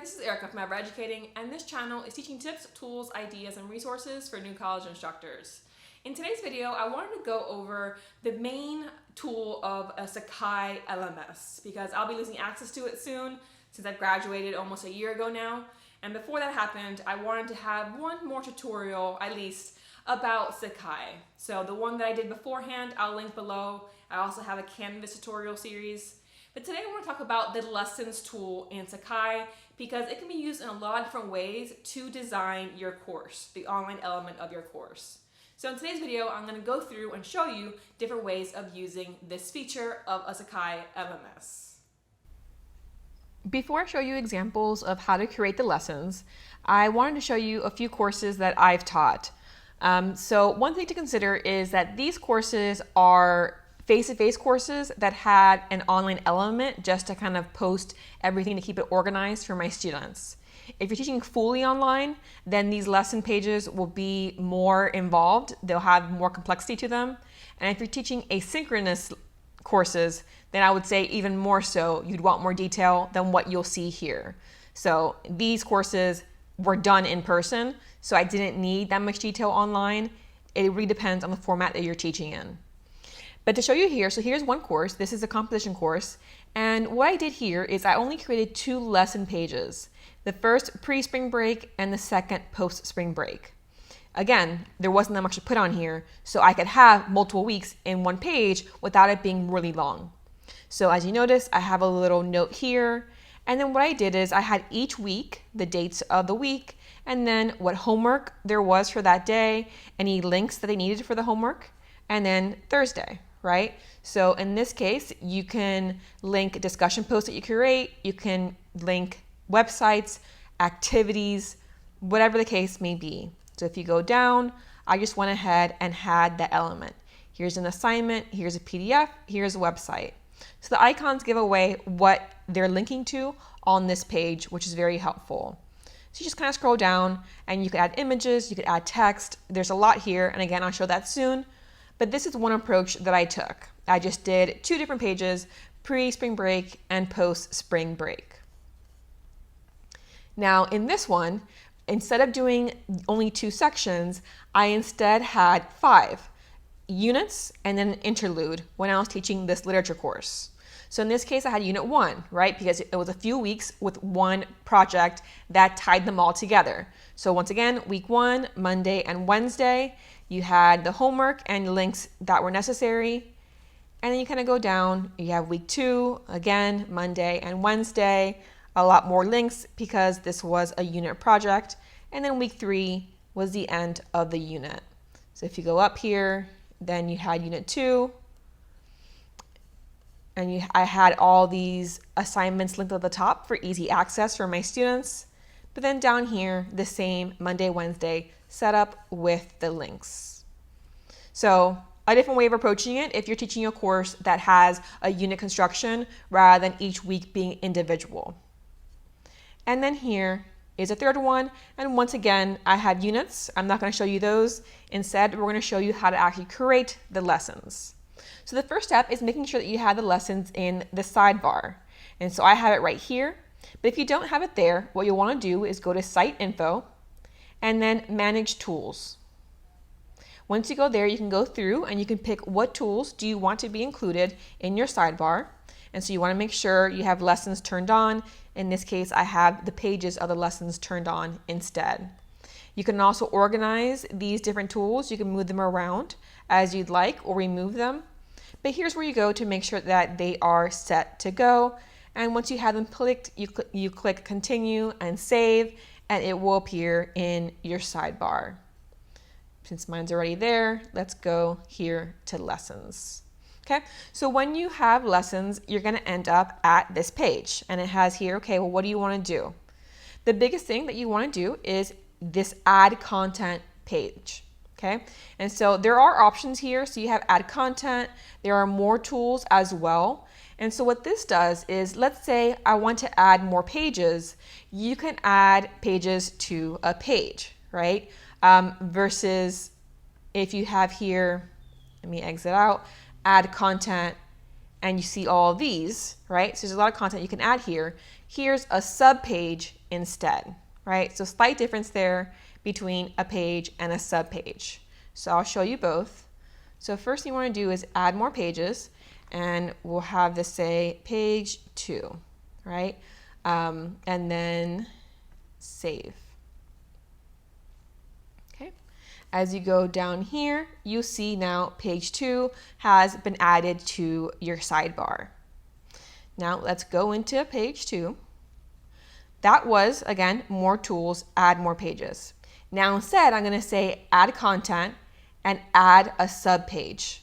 This is Erica from Ever Educating, and this channel is teaching tips, tools, ideas, and resources for new college instructors. In today's video, I wanted to go over the main tool of a Sakai LMS because I'll be losing access to it soon since I've graduated almost a year ago now. And before that happened, I wanted to have one more tutorial, at least, about Sakai. So the one that I did beforehand, I'll link below. I also have a Canvas tutorial series. But today I want to talk about the lessons tool in Sakai because it can be used in a lot of different ways to design your course, the online element of your course. So in today's video, I'm going to go through and show you different ways of using this feature of a Sakai LMS. Before I show you examples of how to create the lessons, I wanted to show you a few courses that I've taught. So one thing to consider is that these courses are face-to-face courses that had an online element just to kind of post everything to keep it organized for my students. If you're teaching fully online, then these lesson pages will be more involved. They'll have more complexity to them. And if you're teaching asynchronous courses, then I would say even more so, you'd want more detail than what you'll see here. So these courses were done in person, so I didn't need that much detail online. It really depends on the format that you're teaching in. But to show you here, so here's one course. This is a composition course. And what I did here is I only created 2 lesson pages. The first pre-spring break and the second post-spring break. Again, there wasn't that much to put on here, so I could have multiple weeks in one page without it being really long. So as you notice, I have a little note here. And then what I did is I had each week, the dates of the week, and then what homework there was for that day, any links that they needed for the homework, and then Thursday. Right? So in this case, you can link discussion posts that you create, you can link websites, activities, whatever the case may be. So if you go down, I just went ahead and had that element. Here's an assignment, here's a PDF, here's a website. So the icons give away what they're linking to on this page, which is very helpful. So you just kind of scroll down and you could add images, you could add text. There's a lot here, and again, I'll show that soon. But this is one approach that I took. I just did 2 different pages, pre-spring break and post-spring break. Now in this one, instead of doing only 2 sections, I instead had 5 units and then an interlude when I was teaching this literature course. So in this case, I had unit 1, right? Because it was a few weeks with one project that tied them all together. So once again, week 1, Monday and Wednesday, you had the homework and links that were necessary. And then you kind of go down, you have week 2, again, Monday and Wednesday, a lot more links because this was a unit project. And then week 3 was the end of the unit. So if you go up here, then you had unit 2. And I had all these assignments linked at the top for easy access for my students. But then down here, the same Monday, Wednesday setup with the links. So a different way of approaching it if you're teaching a course that has a unit construction rather than each week being individual. And then here is a third one. And once again, I have units. I'm not going to show you those. Instead, we're going to show you how to actually create the lessons. So the first step is making sure that you have the lessons in the sidebar. And so I have it right here. But if you don't have it there, what you'll want to do is go to Site Info and then Manage Tools. Once you go there, you can go through and you can pick what tools do you want to be included in your sidebar. And so you want to make sure you have lessons turned on. In this case, I have the pages of the lessons turned on instead. You can also organize these different tools. You can move them around as you'd like or remove them. But here's where you go to make sure that they are set to go. And once you have them clicked, you click Continue and Save, and it will appear in your sidebar. Since mine's already there, let's go here to Lessons. Okay, so when you have lessons, you're going to end up at this page. And it has here, okay, well, what do you want to do? The biggest thing that you want to do is this Add Content page. Okay, and so there are options here. So you have Add Content. There are more tools as well. And so what this does is, let's say I want to add more pages. You can add pages to a page, right? Versus if you have here, let me exit out, Add Content, and you see all of these, right? So there's a lot of content you can add here. here's a subpage instead, right? So slight difference there between a page and a subpage. So I'll show you both. So first thing you want to do is add more pages, and we'll have this say page 2, right? And then save. Okay. As you go down here, you see now page 2 has been added to your sidebar. Now let's go into page 2. That was, again, more tools, add more pages. Now instead, I'm going to say add content and add a subpage.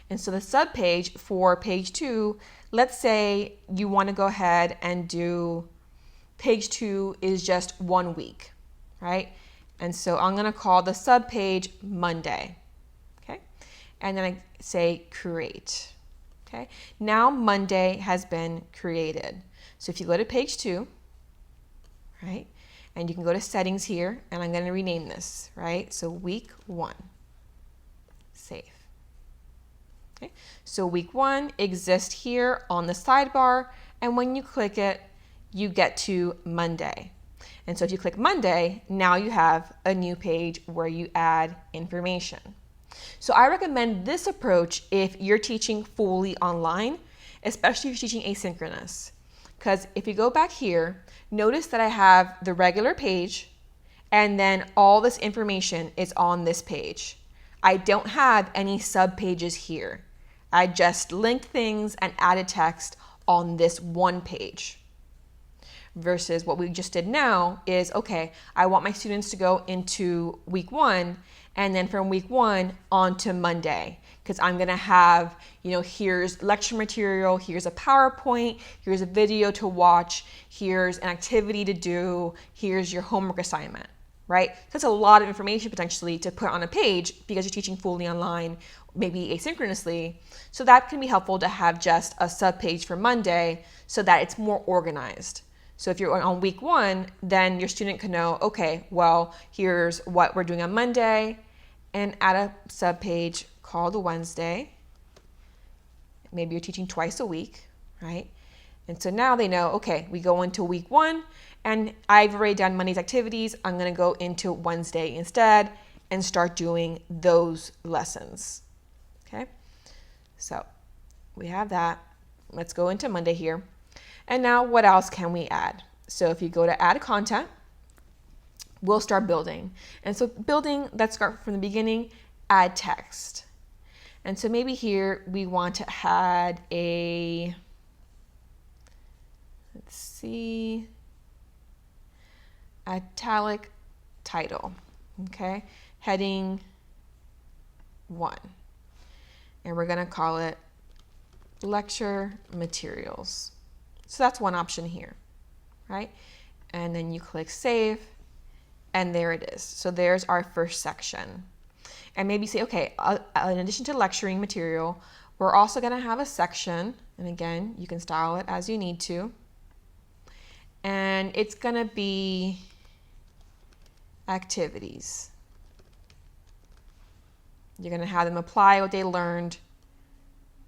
And so the subpage for page 2, let's say you want to go ahead and do page 2 is just 1 week, right? And so I'm going to call the subpage Monday, okay? And then I say create, okay? Now Monday has been created. So if you go to page 2, right? And you can go to settings here, and I'm going to rename this, right? So week 1, save. Okay. So week 1 exists here on the sidebar, and when you click it, you get to Monday. And so if you click Monday, now you have a new page where you add information. So I recommend this approach if you're teaching fully online, especially if you're teaching asynchronous. Because if you go back here, notice that I have the regular page, and then all this information is on this page. I don't have any subpages here. I just linked things and added text on this one page. Versus what we just did now is, okay, I want my students to go into week 1, and then from week 1 on to Monday. Because I'm going to have, here's lecture material, here's a PowerPoint, here's a video to watch, here's an activity to do, here's your homework assignment, right? That's a lot of information potentially to put on a page because you're teaching fully online, maybe asynchronously. So that can be helpful to have just a subpage for Monday so that it's more organized. So if you're on week 1, then your student can know, okay, well, here's what we're doing on Monday, and add a subpage called Wednesday. Maybe you're teaching twice a week, right? And so now they know, okay, we go into week 1, and I've already done Monday's activities. I'm going to go into Wednesday instead and start doing those lessons. Okay, so we have that. Let's go into Monday here. And now what else can we add? So if you go to add content, we'll start building. And so building, let's start from the beginning, add text. And so maybe here we want to add a, let's see, italic title, okay? Heading 1. And we're gonna call it lecture materials. So that's one option here, right? And then you click save, and there it is. So there's our first section. And maybe say, okay, in addition to lecturing material, we're also gonna have a section, and again, you can style it as you need to. And it's gonna be activities. You're gonna have them apply what they learned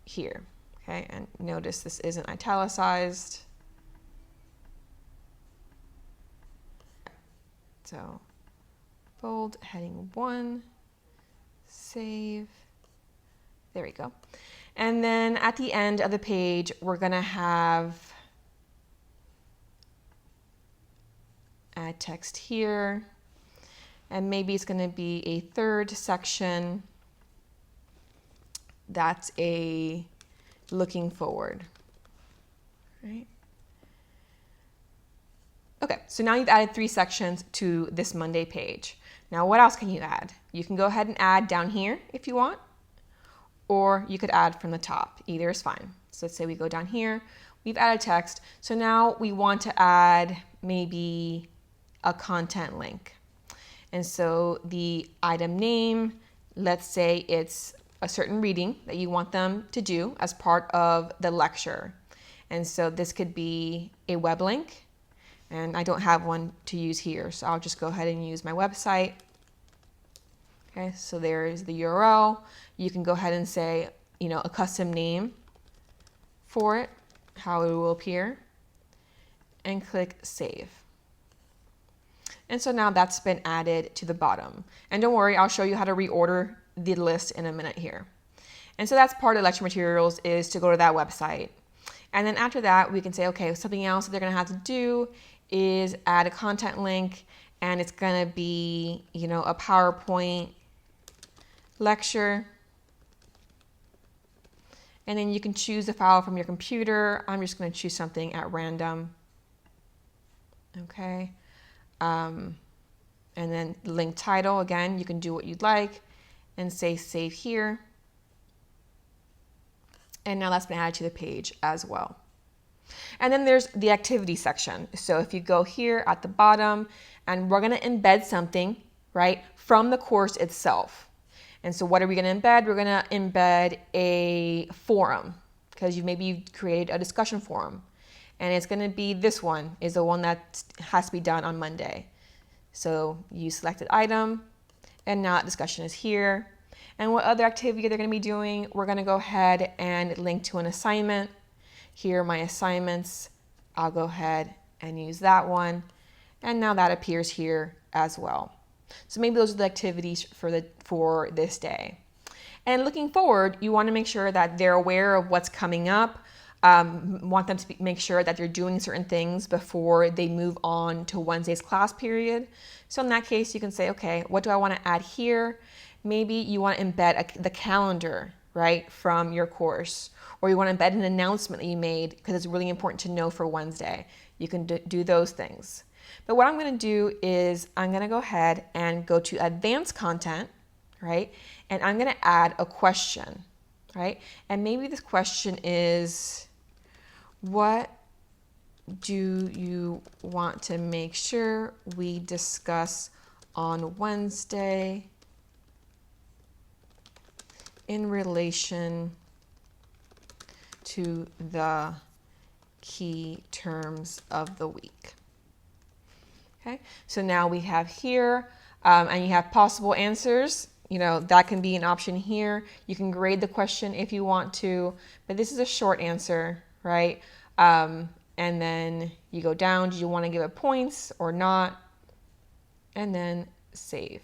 here, okay? And notice this isn't italicized. So bold, heading 1, save, there we go. And then at the end of the page, we're gonna have add text here, and maybe it's gonna be a third section that's a looking forward, right? Okay, so now you've added 3 sections to this Monday page. Now what else can you add? You can go ahead and add down here if you want, or you could add from the top. Either is fine. So let's say we go down here, we've added text. So now we want to add maybe a content link. And so the item name, let's say it's a certain reading that you want them to do as part of the lecture. And so this could be a web link, and I don't have one to use here, so I'll just go ahead and use my website. Okay, so there's the URL. You can go ahead and say, a custom name for it, how it will appear. and click Save. And so now that's been added to the bottom. And don't worry, I'll show you how to reorder the list in a minute here. And so that's part of lecture materials, is to go to that website. And then after that, we can say, okay, something else that they're gonna have to do is add a content link, and it's gonna be, you know, a PowerPoint lecture. And then you can choose a file from your computer. I'm just gonna choose something at random. Okay. And then link title, again, you can do what you'd like and say save here. And now that's been added to the page as well. And then there's the activity section. So if you go here at the bottom, and we're gonna embed something, right, from the course itself. And so what are we gonna embed? We're gonna embed a forum, because maybe you've created a discussion forum. And it's gonna be this one, is the one that has to be done on Monday. So you selected item, and now discussion is here. And what other activity they're gonna be doing, we're gonna go ahead and link to an assignment. Here are my assignments. I'll go ahead and use that one. And now that appears here as well. So maybe those are the activities for this day. And looking forward, you wanna make sure that they're aware of what's coming up. Want them to make sure that they're doing certain things before they move on to Wednesday's class period. So in that case, you can say, okay, what do I want to add here? Maybe you want to embed the calendar, right, from your course, or you want to embed an announcement that you made because it's really important to know for Wednesday. You can do those things. But what I'm going to do is I'm going to go ahead and go to advanced content, right? And I'm going to add a question, right? And maybe this question is, what do you want to make sure we discuss on Wednesday in relation to the key terms of the week? Okay, so now we have here, and you have possible answers. You know, that can be an option here. You can grade the question if you want to, but this is a short answer, right? And then you go down, do you want to give it points or not? And then save.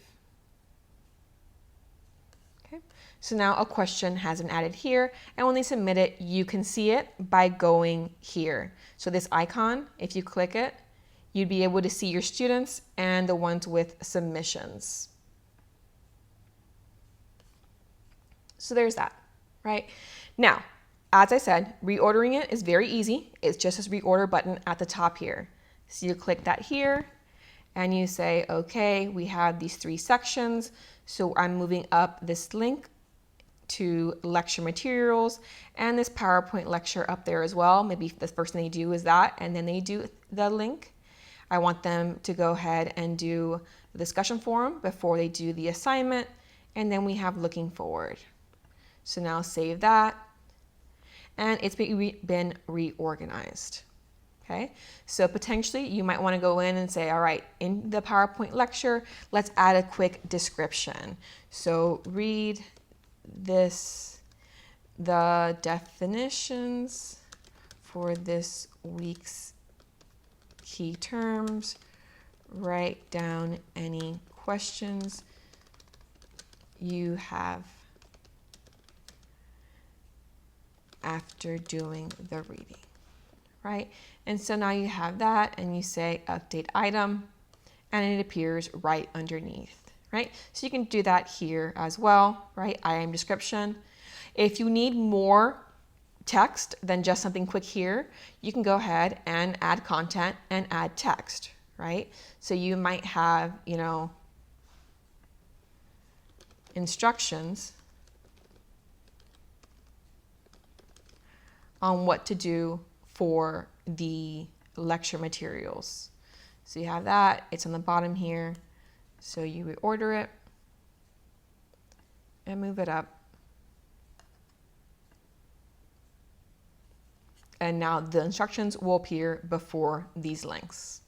Okay, so now a question has been added here, and when they submit it, you can see it by going here. So this icon, if you click it, you'd be able to see your students and the ones with submissions. So there's that, right? Now, as I said, reordering it is very easy. It's just this reorder button at the top here. So you click that here and you say, okay, we have these 3 sections. So I'm moving up this link to lecture materials and this PowerPoint lecture up there as well. Maybe the first thing they do is that, and then they do the link. I want them to go ahead and do the discussion forum before they do the assignment. And then we have looking forward. So now save that. And it's been reorganized. Okay, so potentially you might want to go in and say, all right, in the PowerPoint lecture, let's add a quick description. So read this, the definitions for this week's key terms, write down any questions you have after doing the reading, right? And so now you have that and you say update item and it appears right underneath, right? So you can do that here as well, right? Item description. If you need more text than just something quick here, you can go ahead and add content and add text, right? So you might have, you know, instructions on what to do for the lecture materials. So you have that, it's on the bottom here. So you reorder it and move it up. And now the instructions will appear before these links.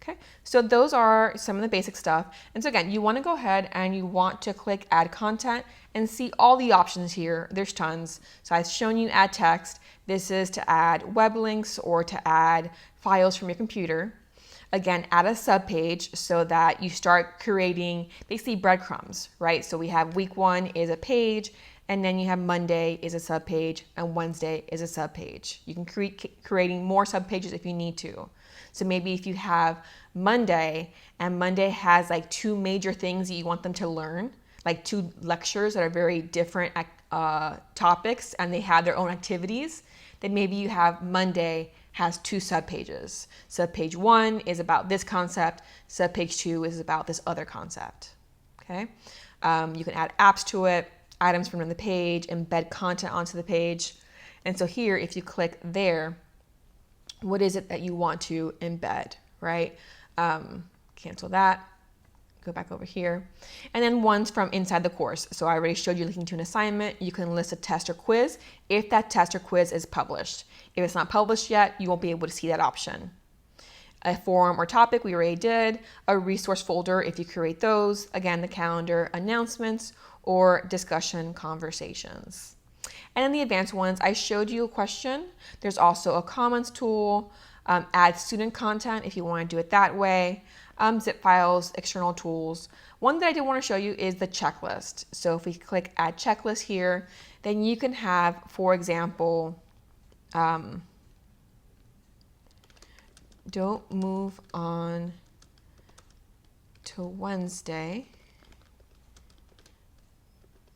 Okay. Okay, so those are some of the basic stuff. And so again, you want to go ahead and you want to click add content and see all the options here. There's tons. So I've shown you add text. This is to add web links or to add files from your computer. Again, add a subpage so that you start creating basically breadcrumbs, right? So we have week 1 is a page, and then you have Monday is a subpage, and Wednesday is a subpage. You can creating more subpages if you need to. So maybe if you have Monday, and Monday has like 2 major things that you want them to learn, like 2 lectures that are very different topics, and they have their own activities, then maybe you have Monday has 2 subpages. Subpage 1 is about this concept. Subpage 2 is about this other concept. Okay. You can add apps to it, items from the page, embed content onto the page. And so here, if you click there, what is it that you want to embed, right? Cancel that. Go back over here. And then ones from inside the course. So I already showed you linking to an assignment. You can list a test or quiz if that test or quiz is published. If it's not published yet, you won't be able to see that option. A forum or topic, we already did. A resource folder, if you create those. Again, the calendar, announcements, or discussion conversations. And in the advanced ones, I showed you a question. There's also a comments tool, add student content if you want to do it that way. Zip files, external tools. One that I did want to show you is the checklist. So if we click add checklist here, then you can have, for example, don't move on to Wednesday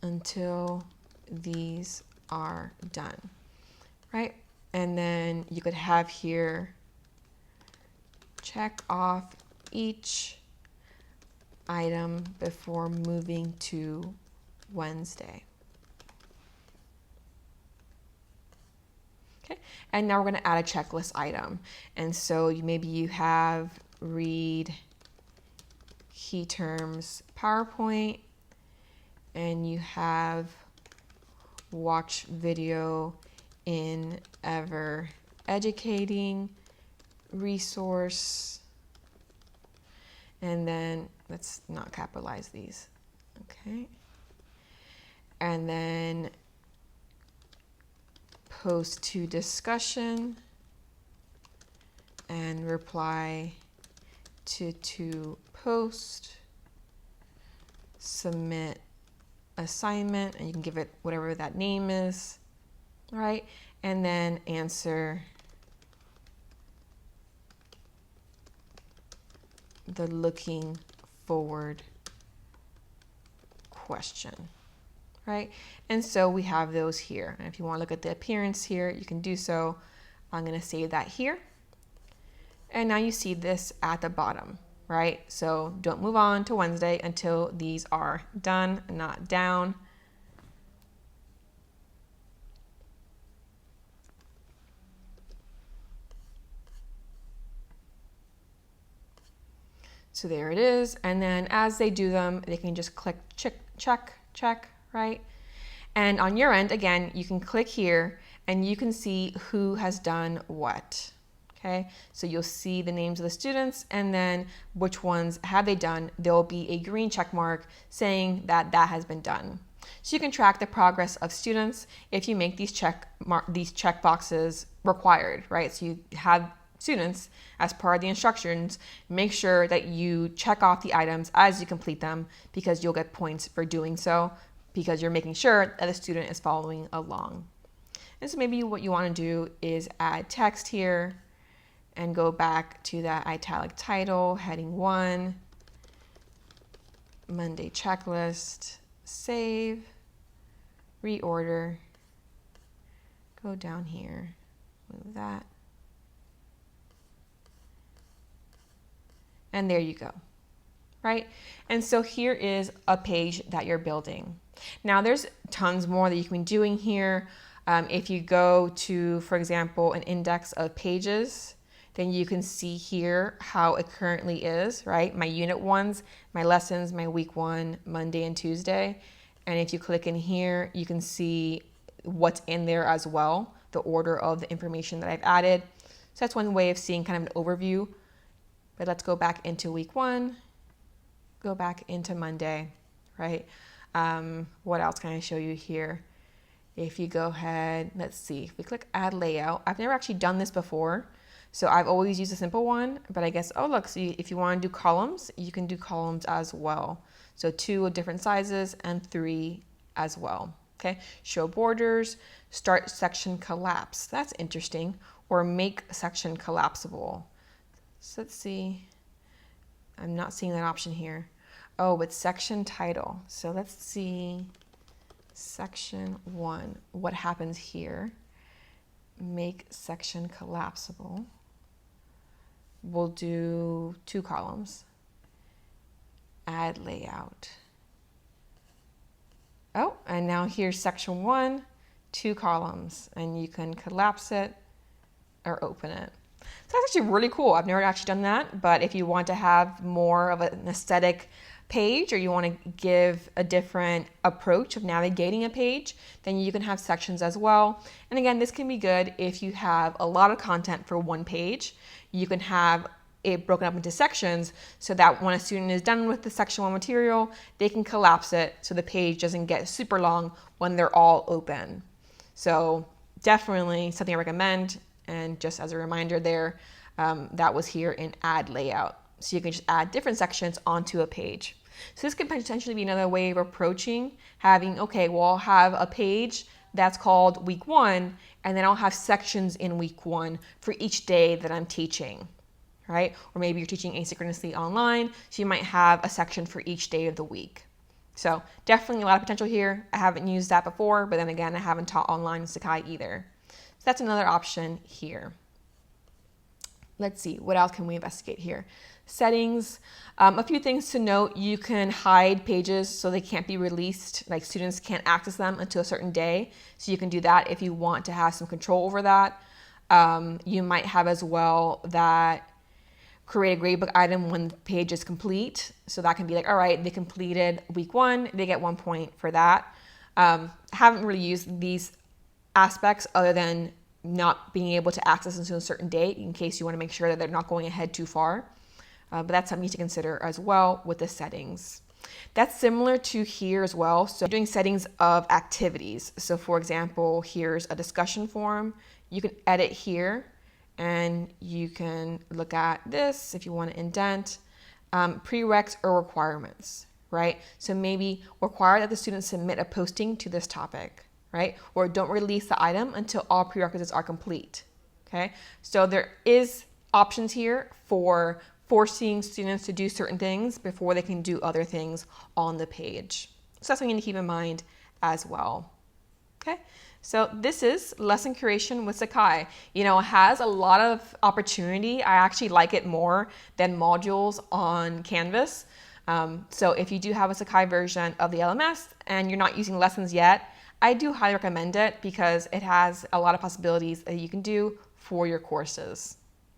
until these are done, right? And then you could have here, check off each item before moving to Wednesday. Okay, and now we're going to add a checklist item. And so maybe you have read key terms PowerPoint, and you have watch video in ever educating resource. And then let's not capitalize these. Okay. And then post to discussion and reply to post, submit assignment, and you can give it whatever that name is, right? And then answer the looking forward question, right? And so we have those here. And if you want to look at the appearance here, you can do so. I'm going to save that here. And now you see this at the bottom, right? So don't move on to Wednesday until these are done, not down. So there it is. And then as they do them, they can just click check, right? And on your end, again, you can click here and you can see who has done what. Okay, so you'll see the names of the students and then which ones have they done. There will be a green check mark saying that that has been done. So you can track the progress of students if you make these check boxes required, right? So you have students, as part of the instructions, make sure that you check off the items as you complete them, because you'll get points for doing so, because you're making sure that the student is following along. And so maybe what you want to do is add text here and go back to that italic title, heading 1, Monday checklist, save, reorder, go down here, move that. And there you go, right? And so here is a page that you're building. Now there's tons more that you can be doing here. If you go to, for example, an index of pages, then you can see here how it currently is, right? My unit ones, my lessons, my week 1, Monday and Tuesday. And if you click in here, you can see what's in there as well, the order of the information that I've added. So that's one way of seeing kind of an overview. But let's go back into week 1, go back into Monday, right? What else can I show you here? If you go ahead, let's see, if we click add layout, I've never actually done this before. So I've always used a simple one, but I guess, oh look, see, if you want to do columns, you can do columns as well. So 2 of different sizes and 3 as well. Okay, show borders, start section collapse. That's interesting. Or make section collapsible. So let's see. I'm not seeing that option here. Oh, it's section title. So let's see section 1. What happens here? Make section collapsible. We'll do 2 columns. Add layout. Oh, and now here's section 1, 2 columns, and you can collapse it or open it. So that's actually really cool. I've never actually done that, but if you want to have more of an aesthetic page, or you want to give a different approach of navigating a page, then you can have sections as well. And again, this can be good if you have a lot of content for one page. You can have it broken up into sections so that when a student is done with the section 1 material, they can collapse it so the page doesn't get super long when they're all open. So definitely something I recommend. And just as a reminder there, that was here in add layout. So you can just add different sections onto a page. So this could potentially be another way of approaching having, okay, well, I'll have a page that's called week 1, and then I'll have sections in week 1 for each day that I'm teaching, right? Or maybe you're teaching asynchronously online, so you might have a section for each day of the week. So definitely a lot of potential here. I haven't used that before, but then again, I haven't taught online in Sakai either. So that's another option here. Let's see, what else can we investigate here? Settings, a few things to note. You can hide pages so they can't be released, like students can't access them until a certain day. So you can do that if you want to have some control over that. You might have as well that create a gradebook item when the page is complete. So that can be like, all right, they completed week 1, they get 1 point for that. Haven't really used these aspects other than not being able to access until a certain date in case you want to make sure that they're not going ahead too far. But that's something to consider as well with the settings. That's similar to here as well. So doing settings of activities. So for example, here's a discussion forum. You can edit here and you can look at this if you want to indent. Prereqs or requirements, right? So maybe require that the students submit a posting to this topic, right? Or don't release the item until all prerequisites are complete, okay? So there is options here for forcing students to do certain things before they can do other things on the page. So that's something you need to keep in mind as well, okay? So this is lesson curation with Sakai. You know, it has a lot of opportunity. I actually like it more than modules on Canvas. So if you do have a Sakai version of the LMS and you're not using lessons yet, I do highly recommend it because it has a lot of possibilities that you can do for your courses.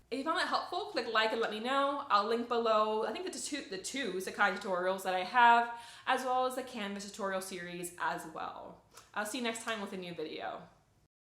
If you found that helpful, click like and let me know. I'll link below, I think the two Sakai tutorials that I have, as well as the Canvas tutorial series as well. I'll see you next time with a new video.